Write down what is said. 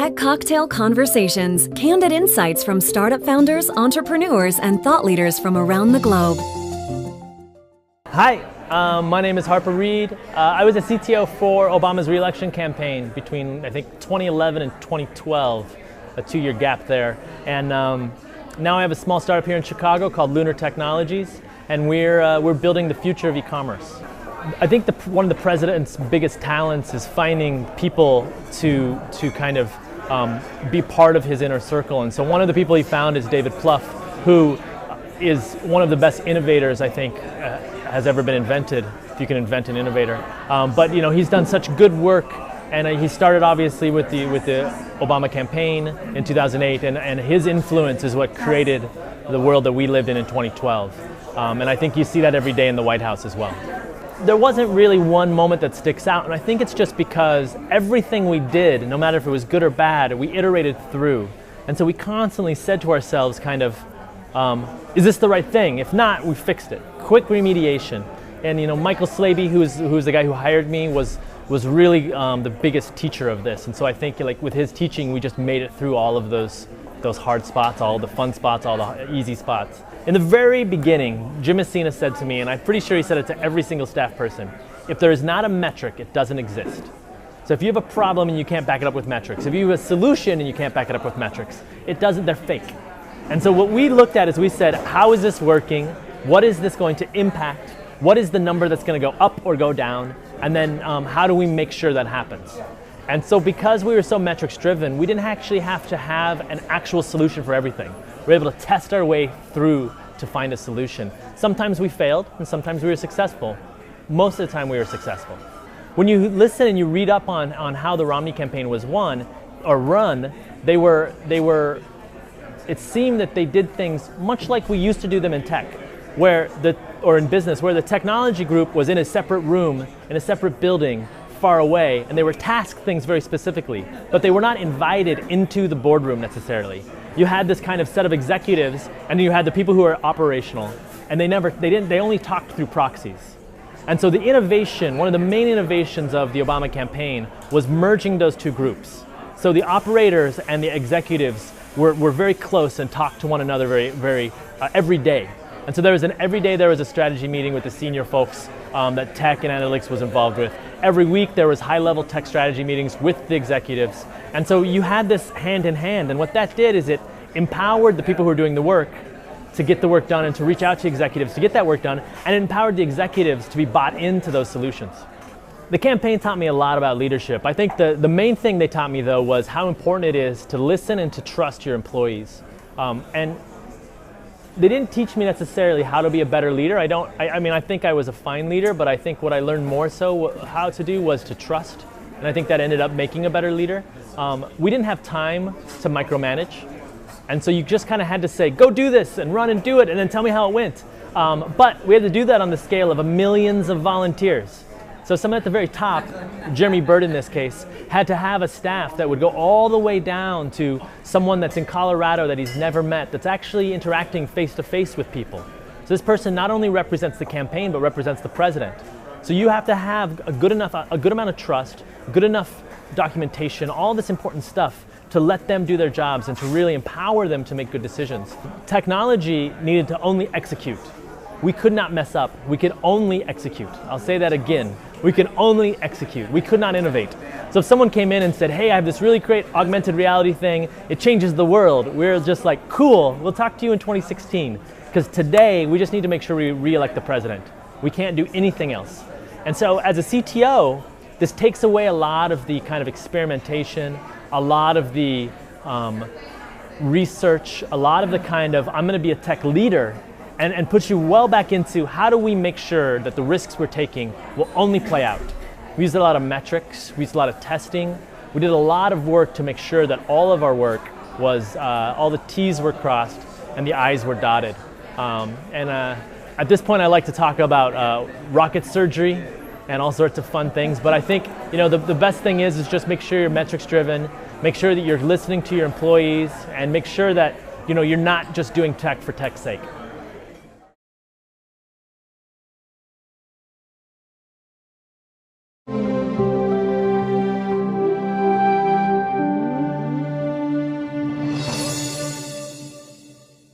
Tech Cocktail Conversations, candid insights from startup founders, entrepreneurs, and thought leaders from around the globe. Hi, my name is Harper Reed. I was a CTO for Obama's re-election campaign between, I think, 2011 and 2012, a 2-year gap there. And now I have a small startup here in Chicago called Lunar Technologies, and we're building the future of e-commerce. I think one of the president's biggest talents is finding people to kind of be part of his inner circle. And so one of the people he found is David Plouffe, who is one of the best innovators I think has ever been invented, if you can invent an innovator. But he's done such good work, and he started obviously with the Obama campaign in 2008, and his influence is what created the world that we lived in 2012. And I think you see that every day in the White House as well. There wasn't really one moment that sticks out, and I think it's just because everything we did, no matter if it was good or bad, we iterated through. And so we constantly said to ourselves kind of, is this the right thing? If not, we fixed it. Quick remediation. And Michael Slaby, who's the guy who hired me, was really the biggest teacher of this. And so I think with his teaching, we just made it through all of those hard spots, all the fun spots, all the easy spots. In the very beginning, Jim Messina said to me, and I'm pretty sure he said it to every single staff person, if there is not a metric, it doesn't exist. So if you have a problem and you can't back it up with metrics, if you have a solution and you can't back it up with metrics, they're fake. And so what we looked at is we said, how is this working? What is this going to impact? What is the number that's going to go up or go down? And then how do we make sure that happens? And so because we were so metrics driven, we didn't actually have to have an actual solution for everything. We were able to test our way through to find a solution. Sometimes we failed and sometimes we were successful. Most of the time we were successful. When you listen and you read up on how the Romney campaign was won or run, it seemed that they did things much like we used to do them in tech, or in business, where the technology group was in a separate room, in a separate building, far away, and they were tasked things very specifically, but they were not invited into the boardroom necessarily. You had this kind of set of executives, and you had the people who were operational, and they only talked through proxies. And so the innovation, one of the main innovations of the Obama campaign was merging those two groups. So the operators and the executives were very close and talked to one another every day. And so every day there was a strategy meeting with the senior folks that tech and analytics was involved with. Every week there was high-level tech strategy meetings with the executives. And so you had this hand in hand, and what that did is it empowered the people who were doing the work to get the work done and to reach out to executives to get that work done, and it empowered the executives to be bought into those solutions. The campaign taught me a lot about leadership. I think the main thing they taught me though was how important it is to listen and to trust your employees. And they didn't teach me necessarily how to be a better leader. I think I was a fine leader, but I think what I learned more so how to do was to trust. And I think that ended up making a better leader. We didn't have time to micromanage. And so you just kind of had to say, go do this and run and do it and then tell me how it went. But we had to do that on the scale of millions of volunteers. So someone at the very top, Jeremy Bird in this case, had to have a staff that would go all the way down to someone that's in Colorado that he's never met, that's actually interacting face-to-face with people. So this person not only represents the campaign, but represents the president. So you have to have a good amount of trust, good enough documentation, all this important stuff to let them do their jobs and to really empower them to make good decisions. Technology needed to only execute. We could not mess up. We could only execute. I'll say that again. We could only execute. We could not innovate. So if someone came in and said, hey, I have this really great augmented reality thing, it changes the world, we're just like, cool, we'll talk to you in 2016. Because today, we just need to make sure we re-elect the president. We can't do anything else. And so as a CTO, this takes away a lot of the kind of experimentation, a lot of the research, a lot of the kind of, I'm going to be a tech leader, and puts you well back into how do we make sure that the risks we're taking will only play out. We used a lot of metrics, we used a lot of testing, we did a lot of work to make sure that all of our work was, all the T's were crossed and the I's were dotted. At this point I like to talk about rocket surgery and all sorts of fun things, but I think the best thing is just make sure you're metrics driven, make sure that you're listening to your employees, and make sure that you're not just doing tech for tech's sake.